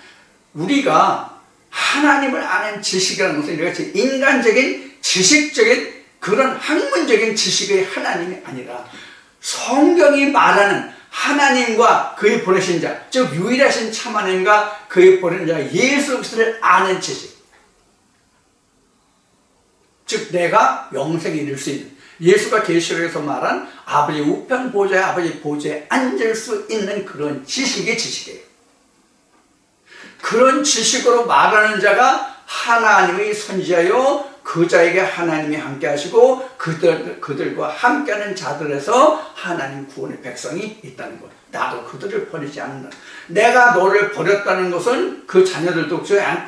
우리가 하나님을 아는 지식이라는 것은 이렇게 인간적인 지식적인 그런 학문적인 지식의 하나님이 아니라 성경이 말하는 하나님과 그의 보내신 자, 즉 유일하신 참 하나님과 그의 보내신 자 예수 그리스도를 아는 지식, 즉 내가 영생에 이를 수 있는, 예수가 계시록에서 말한 아버지 우편 보좌에 아버지 보좌에 앉을 수 있는 그런 지식의 지식이에요. 그런 지식으로 말하는 자가 하나님의 선지자요, 그 자에게 하나님이 함께 하시고 그들과 함께하는 자들에서 하나님 구원의 백성이 있다는 것. 나도 그들을 버리지 않는다. 내가 너를 버렸다는 것은 그 자녀들도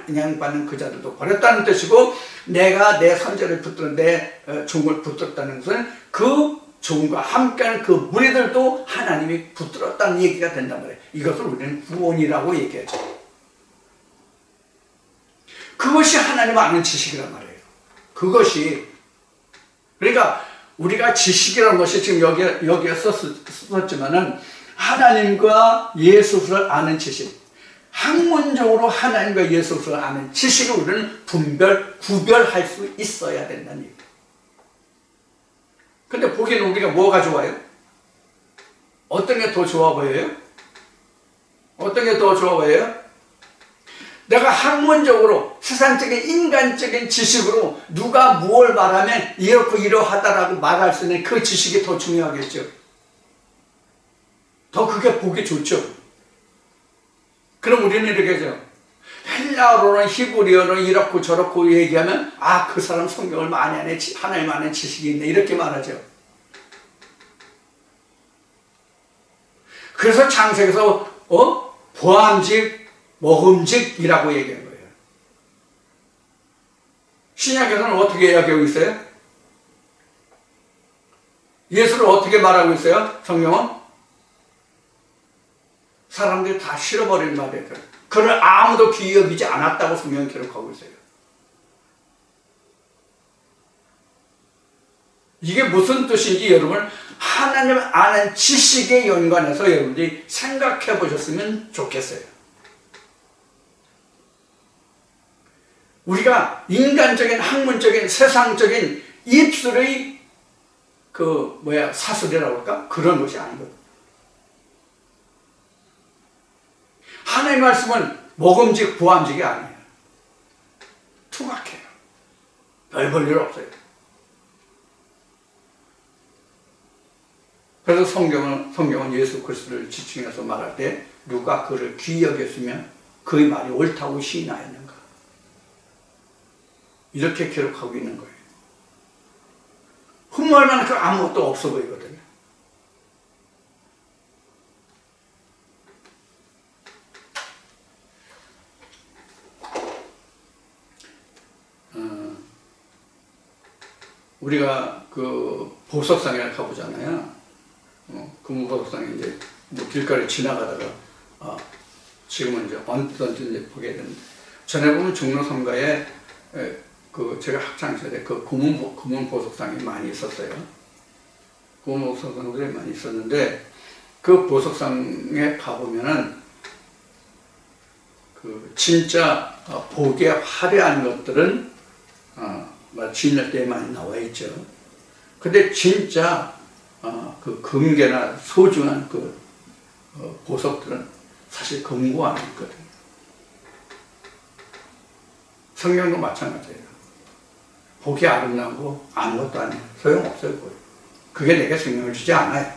영향받는 그 자들도 버렸다는 뜻이고, 내가 내 선지자를 붙들어 내 종을 붙들었다는 것은 그 종과 함께하는 그 무리들도 하나님이 붙들었다는 얘기가 된단 말이에요. 이것을 우리는 구원이라고 얘기하죠. 그것이 하나님 아는 지식이란 말이에요. 그것이, 그러니까 우리가 지식이라는 것이 지금 여기에 썼지만은 하나님과 예수를 아는 지식, 학문적으로 하나님과 예수를 아는 지식을 우리는 구별할 수 있어야 된다는 얘기예요. 근데 보기에는 우리가 뭐가 좋아요? 어떤 게 더 좋아 보여요? 어떤 게 더 좋아 보여요? 내가 학문적으로 세상적인 인간적인 지식으로 누가 무엇을 말하면 이렇고 이러하다라고 말할 수 있는 그 지식이 더 중요하겠죠. 더 그게 보기 좋죠. 그럼 우리는 이렇게 하죠. 헬라어로는 히브리어는 이렇고 저렇고 얘기하면 그 사람 성경을 많이 하네, 하나님 아는 지식이 있네, 이렇게 말하죠. 그래서 창세기에서 보암직 먹음직이라고 얘기한 거예요. 신약에서는 어떻게 이야기하고 있어요? 예수를 어떻게 말하고 있어요? 성경은? 사람들이 다 싫어버린 말이에요. 그를 아무도 귀히 여기지 않았다고 성경은 기록하고 있어요. 이게 무슨 뜻인지 여러분 하나님을 아는 지식에 연관해서 여러분들이 생각해 보셨으면 좋겠어요. 우리가 인간적인 학문적인 세상적인 입술의 사슬이라고 할까? 그런 것이 아니거든요. 하나님의 말씀은 먹음직 부함직이 아니에요. 투박해요. 별 볼 일 없어요. 그래서 성경은 예수 그리스도를 지칭해서 말할 때 누가 그를 귀히 여겼으면 그의 말이 옳다고 시인하였는가, 이렇게 기록하고 있는 거예요. 흠모할 만한 그 아무것도 없어 보이거든요. 우리가 그 보석상에 가보잖아요. 금보석상에 이제 길거리 지나가다가 지금은 이제 언뜻 이제 보게 되는데, 전에 보면 종로삼가에 제가 학창시절에 그 금은 보석상이 많이 있었어요. 금은 보석상들이 많이 있었는데, 그 보석상에 가보면은 진짜 보기에 화려한 것들은 주인날 때에 많이 나와 있죠. 근데 진짜 그 금괴나 소중한 보석들은 사실 금고 안에 있거든요. 성경도 마찬가지예요. 보기 아름다고 아무것도 아니에요. 소용없어요. 그게 내게 생명을 주지 않아요.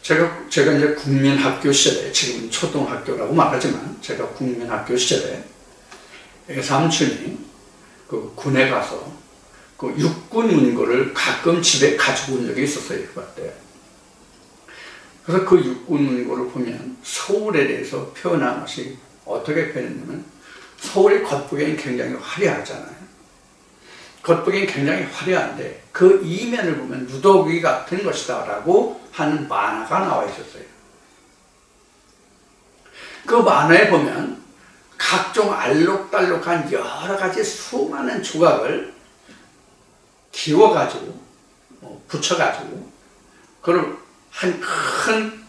제가 이제 국민학교 시절에, 지금은 초등학교라고 말하지만, 제가 국민학교 시절에 삼촌이 그 군에 가서 그 육군 문고를 가끔 집에 가지고 온 적이 있었어요. 그때. 그래서 그 육군 문고를 보면 서울에 대해서 표현한 것이 어떻게 표현했냐면, 서울의 겉보기에는 굉장히 화려하잖아요. 겉보기에는 굉장히 화려한데 그 이면을 보면 누더기 같은 것이다 라고 하는 만화가 나와 있었어요. 그 만화에 보면 각종 알록달록한 여러 가지 수많은 조각을 기워가지고 붙여가지고 그걸 한 큰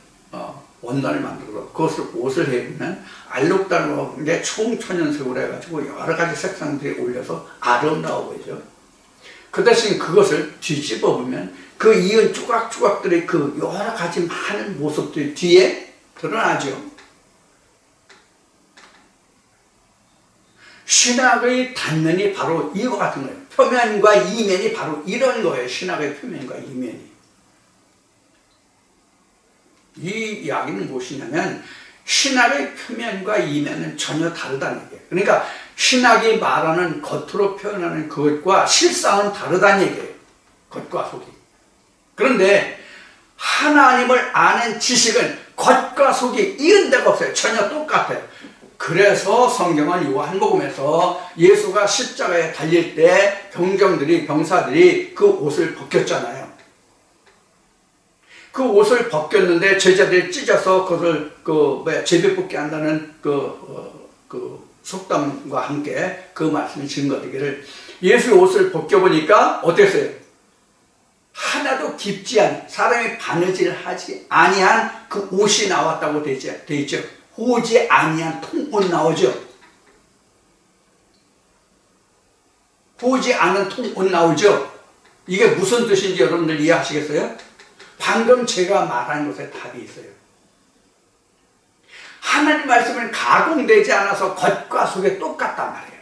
원단을 만들어서 그것을 옷을 해보면 알록달록한 게 총천연색으로 해가지고 여러 가지 색상들이 올려서 아름다워 보이죠. 그 대신 그것을 뒤집어 보면 그 이은 조각조각들의 그 여러 가지 많은 모습들이 뒤에 드러나죠. 신학의 단면이 바로 이와 같은 거예요. 표면과 이면이 바로 이런 거예요. 신학의 표면과 이면이. 이 이야기는 무엇이냐면 신학의 표면과 이면은 전혀 다르다는 얘기예요. 그러니까 신학이 말하는 겉으로 표현하는 그것과 실상은 다르다는 얘기예요. 겉과 속이. 그런데 하나님을 아는 지식은 겉과 속이 이은 데가 없어요. 전혀 똑같아요. 그래서 성경은 요한복음에서 예수가 십자가에 달릴 때 병사들이 그 옷을 벗겼잖아요. 그 옷을 벗겼는데 제자들이 찢어서 그것을 제비뽑기 한다는 속담과 함께 그 말씀이 증거되기를, 예수의 옷을 벗겨보니까 어땠어요? 하나도 깊지 않은, 사람이 바느질하지 아니한 그 옷이 나왔다고 돼 있죠. 호지 아니한 통옷 나오죠. 호지 않은 통옷 나오죠. 이게 무슨 뜻인지 여러분들 이해하시겠어요? 방금 제가 말한 것에 답이 있어요. 하나님 말씀은 가공되지 않아서 겉과 속이 똑같단 말이에요.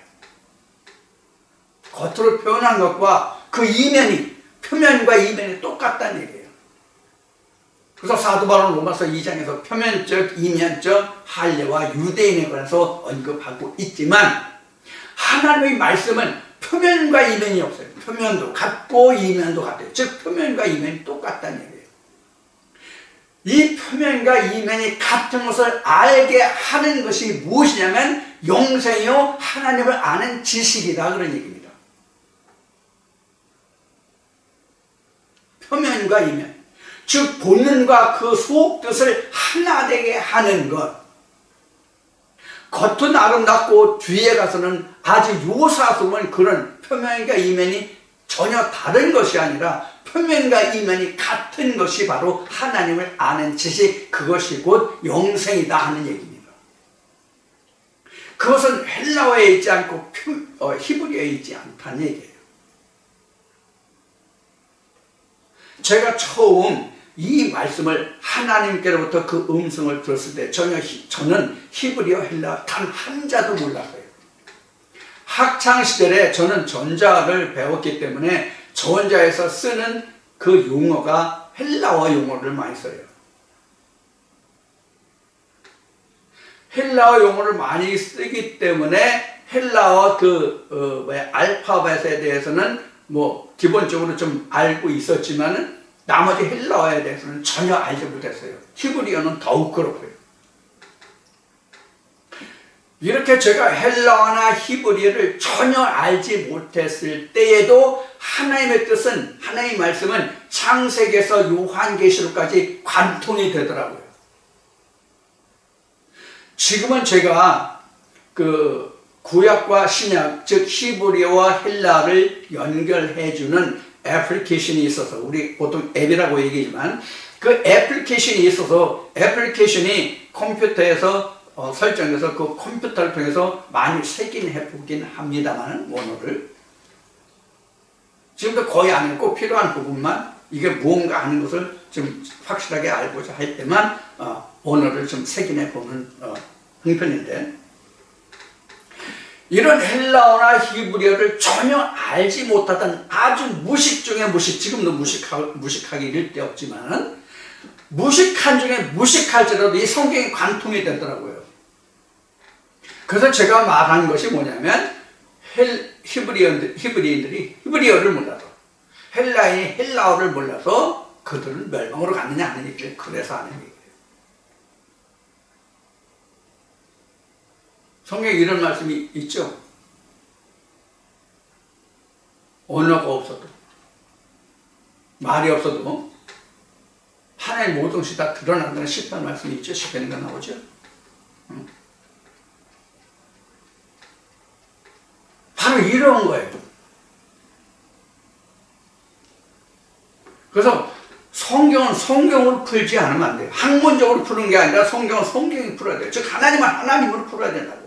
겉으로 표현한 것과 그 이면이, 표면과 이면이 똑같다는 얘기예요. 그래서 사도 바울은 로마서 2장에서 표면적, 이면적 할례와 유대인에 관해서 언급하고 있지만, 하나님의 말씀은 표면과 이면이 없어요. 표면도 같고 이면도 같아요. 즉 표면과 이면이 똑같다는 얘기예요. 이 표면과 이면이 같은 것을 알게 하는 것이 무엇이냐면 영생이요 하나님을 아는 지식이다, 그런 얘기입니다. 표면과 이면, 즉 본능과 그 속뜻을 하나 되게 하는 것. 겉은 아름답고 뒤에 가서는 아주 요사스러운 그런 표면과 이면이 전혀 다른 것이 아니라 표면과 이면이 같은 것이 바로 하나님을 아는 지식, 그것이 곧 영생이다 하는 얘기입니다. 그것은 헬라어에 있지 않고 히브리어에 있지 않다는 얘기예요. 제가 처음 이 말씀을 하나님께로부터 그 음성을 들었을 때 저는 히브리어, 헬라어 단 한자도 몰랐어요. 학창시절에 저는 전자를 배웠기 때문에 전자에서 쓰는 그 용어가 헬라어 용어를 많이 써요. 헬라어 용어를 많이 쓰기 때문에 헬라어 알파벳에 대해서는 기본적으로 좀 알고 있었지만은 나머지 헬라어에 대해서는 전혀 알지 못했어요. 히브리어는 더욱 그렇고요. 이렇게 제가 헬라어나 히브리어를 전혀 알지 못했을 때에도 하나님의 뜻은, 하나님의 말씀은 창세기에서 요한계시록까지 관통이 되더라고요. 지금은 제가 그 구약과 신약, 즉 히브리어와 헬라어를 연결해주는 애플리케이션이 있어서, 우리 보통 앱이라고 얘기하지만 그 애플리케이션이 있어서, 애플리케이션이 컴퓨터에서 설정해서 그 컴퓨터를 통해서 많이 색인해 보긴 합니다만, 원어를 지금도 거의 안 해요. 꼭 필요한 부분만, 이게 무언가 하는 것을 좀 확실하게 알고자 할 때만 언어를 좀 색인해 보는 형편인데, 이런 헬라어나 히브리어를 전혀 알지 못하던 아주 무식 중에 무식, 지금도 무식하기 이를 데 없지만 무식한 중에 무식할지라도 이 성경이 관통이 되더라고요. 그래서 제가 말하는 것이 뭐냐면 히브리인들이 히브리어를 몰라서 헬라인이 헬라어를 몰라서 그들은 멸망으로 갔느냐 하는 얘기를 그래서 하는 얘기예요. 성경에 이런 말씀이 있죠. 언어가 없어도 말이 없어도 하나의 모든 것이 다 드러난다는 시편 말씀이 있죠. 시편에 나오죠. 바로 이런 거예요. 그래서 성경은 성경으로 풀지 않으면 안 돼요. 학문적으로 푸는 게 아니라 성경은 성경이 풀어야 돼요. 즉 하나님은 하나님으로 풀어야 된다고.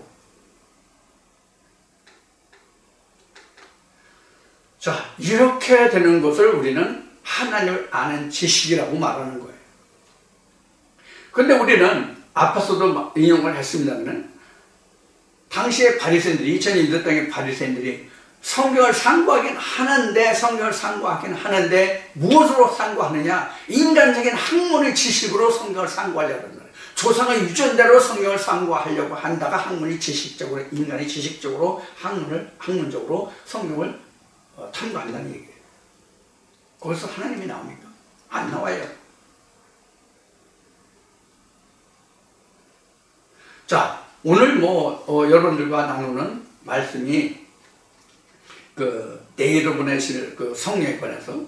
자, 이렇게 되는 것을 우리는 하나님을 아는 지식이라고 말하는 거예요. 그런데 우리는 앞에서도 인용을 했습니다만 당시에 바리새인들이 2001년 땅의 바리새인들이 성경을 상고하긴 하는데 무엇으로 상고하느냐? 인간적인 학문의 지식으로 성경을 상고하려고 합니다. 조상의 유전대로 성경을 상고하려고 한다가 학문이 지식적으로 인간이 지식적으로 학문적으로 성경을 탐구한다는 얘기예요. 거기서 하나님이 나옵니까? 안 나와요. 자, 오늘 여러분들과 나누는 말씀이 내일로 보내실 성령에 관해서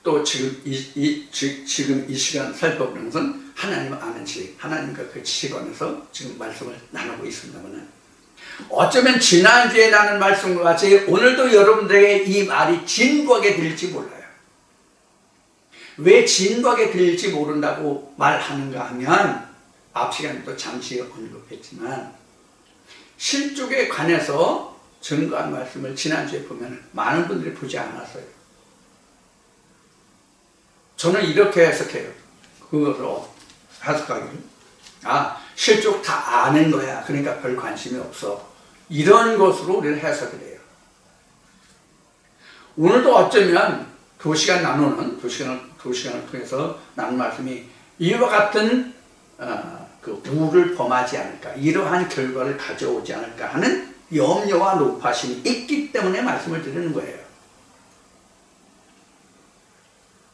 또 지금 이 시간 살펴보는 것은 하나님을 아는 지식, 하나님과 그 지식 안에서 지금 말씀을 나누고 있습니다만 어쩌면 지난주에 나눈 말씀과 같이 오늘도 여러분들에게 이 말이 진부하게 들릴지 몰라요. 왜 진부하게 들릴지 모른다고 말하는가 하면 앞 시간에도 잠시 언급했지만 실족에 관해서 증거한 말씀을 지난주에 보면 많은 분들이 보지 않았어요. 저는 이렇게 해석해요. 그것으로 해석하기를 실족 다 아는 거야. 그러니까 별 관심이 없어. 이런 것으로 우리는 해석을 해요. 오늘도 어쩌면 두 시간을 통해서 나눈 말씀이 이와 같은 우를 범하지 않을까, 이러한 결과를 가져오지 않을까 하는 염려와 노파심이 있기 때문에 말씀을 드리는 거예요.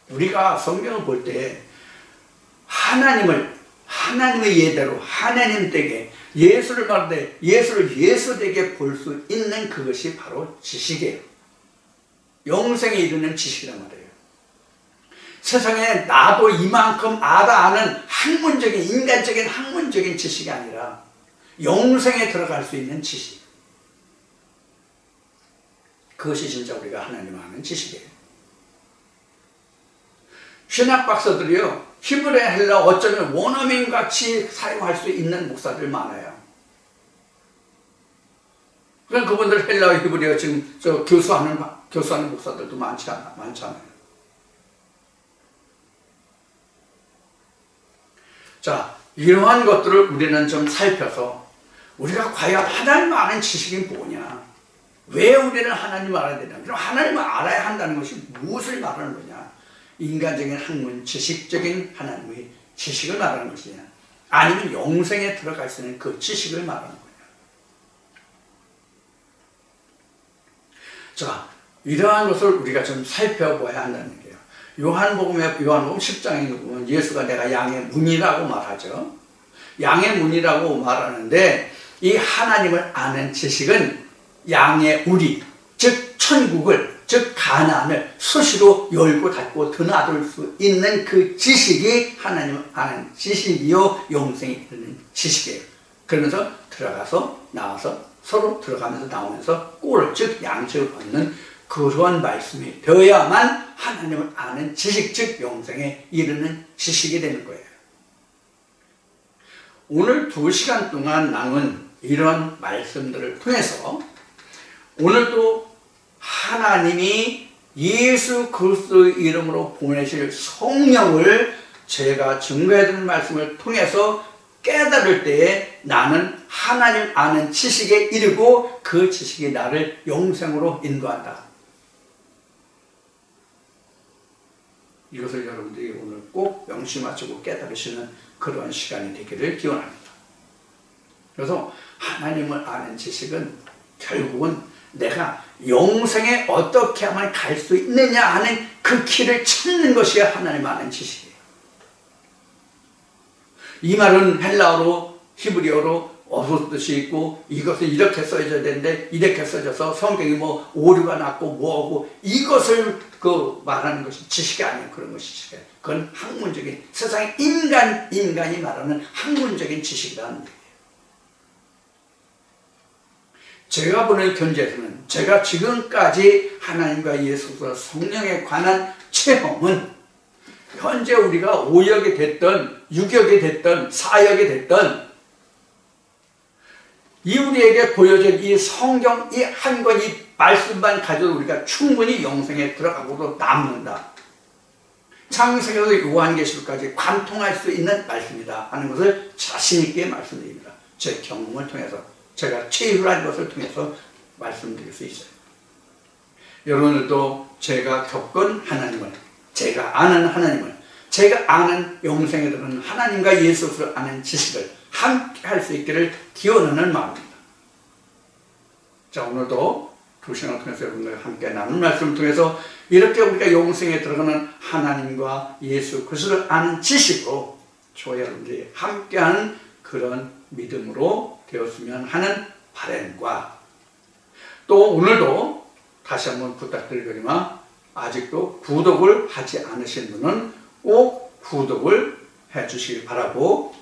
우리가 성경을 볼 때 하나님의 예대로 하나님 댁에 예수를 말하되 예수를 예수되게 볼 수 있는 그것이 바로 지식이에요. 영생에 이르는 지식이란 말이에요. 세상에 나도 이만큼 아는 인간적인 학문적인 지식이 아니라 영생에 들어갈 수 있는 지식. 그것이 진짜 우리가 하나님을 아는 지식이에요. 신학 박사들이요, 히브리 헬라 어쩌면 원어민같이 사용할 수 있는 목사들 많아요. 그럼 그분들 헬라어 히브리어 지금 교수하는 목사들도 많잖아요. 자, 이러한 것들을 우리는 좀 살펴서 우리가 과연 하나님을 아는 지식이 뭐냐? 왜 우리는 하나님을 알아야 되냐? 그럼 하나님을 알아야 한다는 것이 무엇을 말하는 거냐? 인간적인 학문, 지식적인 하나님의 지식을 말하는 것이냐? 아니면 영생에 들어갈 수 있는 그 지식을 말하는 거냐? 자, 이러한 것을 우리가 좀 살펴봐야 한다는 얘기예요. 요한복음 10장에 보면 예수가 내가 양의 문이라고 말하죠. 양의 문이라고 말하는데 이 하나님을 아는 지식은 양의 우리, 즉 천국을, 즉 가나안을 수시로 열고 닫고 드나들 수 있는 그 지식이 하나님을 아는 지식이요 영생이 이르는 지식이에요. 그러면서 들어가서 나와서 서로 들어가면서 나오면서 꼴, 즉 양식을 얻는 그러한 말씀이 되어야만 하나님을 아는 지식, 즉 영생에 이르는 지식이 되는 거예요. 오늘 2시간 동안 나눈 이런 말씀들을 통해서 오늘도 하나님이 예수 그리스도의 이름으로 보내실 성령을 제가 증거해드리는 말씀을 통해서 깨달을 때에 나는 하나님 아는 지식에 이르고 그 지식이 나를 영생으로 인도한다. 이것을 여러분들이 오늘 꼭 명심하시고 깨달으시는 그런 시간이 되기를 기원합니다. 그래서 하나님을 아는 지식은 결국은 내가 영생에 어떻게 하면 갈 수 있느냐 하는 그 길을 찾는 것이 하나님 아는 지식이에요. 이 말은 헬라어로 히브리어로 어느 뜻이 있고 이것은 이렇게 써져야 되는데 이렇게 써져서 성경이 뭐 오류가 났고 뭐하고 이것을 말하는 것이 지식이 아니에요. 그런 것이 지식이에요. 그건 학문적인 세상의 인간이 말하는 학문적인 지식이라는 얘기예요. 제가 보는 견지에서는 제가 지금까지 하나님과 예수 그리스도 성령에 관한 체험은 현재 우리가 5역이 됐던 6역이 됐던 4역이 됐던 이 우리에게 보여준 이 성경 이 한 권 이 말씀만 가져도 우리가 충분히 영생에 들어가고도 남는다. 창세기에서 요한계시록까지 관통할 수 있는 말씀이다 하는 것을 자신 있게 말씀드립니다. 제 경험을 통해서 제가 체휼한 것을 통해서 말씀드릴 수 있어요. 여러분들도 제가 겪은 하나님을, 제가 아는 하나님을, 제가 아는 영생에 들어가는 하나님과 예수를 아는 지식을 함께 할 수 있기를 기원하는 마음입니다. 자, 오늘도 2시간을 통해서 여러분들과 함께 나눈 말씀을 통해서 이렇게 우리가 영생에 들어가는 하나님과 예수 그리스도를 아는 지식으로 저와 여러분들이 함께하는 그런 믿음으로 되었으면 하는 바람과 또 오늘도 다시 한번 부탁드리거니와 아직도 구독을 하지 않으신 분은 꼭 구독을 해 주시기 바라고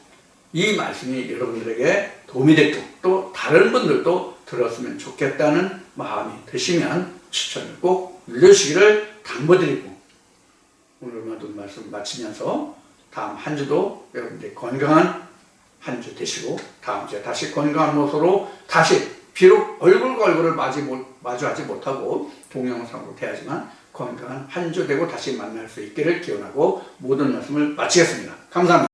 이 말씀이 여러분들에게 도움이 되고 또 다른 분들도 들었으면 좋겠다는 마음이 드시면 추천을 꼭 눌러주시기를 당부드리고 오늘 모든 말씀 마치면서 다음 한 주도 여러분들이 건강한 한 주 되시고 다음 주에 다시 건강한 모습으로 다시 비록 얼굴과 얼굴을 마주하지 못하고 동영상으로 대하지만 건강한 한 주 되고 다시 만날 수 있기를 기원하고 모든 말씀을 마치겠습니다. 감사합니다.